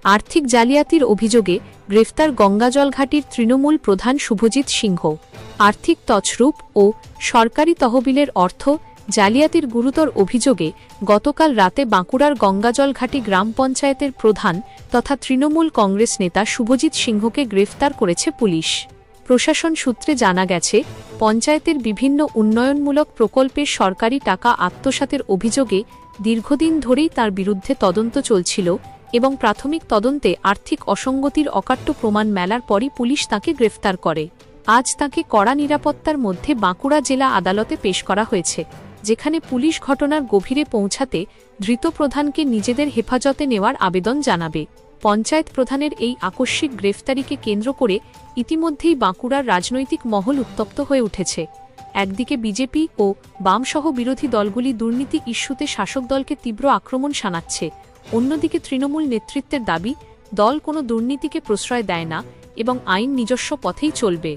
আর্থিক জালিয়াতির অভিযোগে গ্রেফতার গঙ্গাজলঘাটির তৃণমূল প্রধান শুভজিৎ সিংহ। আর্থিক তছরূপ ও সরকারি তহবিলের অর্থ জালিয়াতির গুরুতর অভিযোগে গতকাল রাতে বাঁকুড়ার গঙ্গাজলঘাটি গ্রাম পঞ্চায়েতের প্রধান তথা তৃণমূল কংগ্রেস নেতা শুভজিৎ সিংহকে গ্রেফতার করেছে পুলিশ। প্রশাসন সূত্রে জানা গেছে, পঞ্চায়েতের বিভিন্ন উন্নয়নমূলক প্রকল্পের সরকারি টাকা আত্মসাতের অভিযোগে দীর্ঘদিন ধরেই তার বিরুদ্ধে তদন্ত চলছিল এবং প্রাথমিক তদন্তে আর্থিক অসঙ্গতির অকাট্য প্রমাণ মেলার পরই পুলিশ তাকে গ্রেফতার করে। আজ তাকে কড়া নিরাপত্তার মধ্যে বাঁকুড়া জেলা আদালতে পেশ করা হয়েছে, যেখানে পুলিশ ঘটনার গভীরে পৌঁছাতে ধৃত প্রধানকে নিজেদের হেফাজতে নেওয়ার আবেদন জানাবে। পঞ্চায়েত প্রধানের এই আকস্মিক গ্রেফতারিকে কেন্দ্র করে ইতিমধ্যেই বাঁকুড়ার রাজনৈতিক মহল উত্তপ্ত হয়ে উঠেছে। একদিকে বিজেপি ও বামসহ বিরোধী দলগুলি দুর্নীতি ইস্যুতে শাসক দলকে তীব্র আক্রমণ শানাচ্ছে, অন্যদিকে তৃণমূল নেতৃত্বের দাবি, দল কোনো দুর্নীতিকে প্রশ্রয় দেয় না এবং আইন নিজস্ব পথেই চলবে।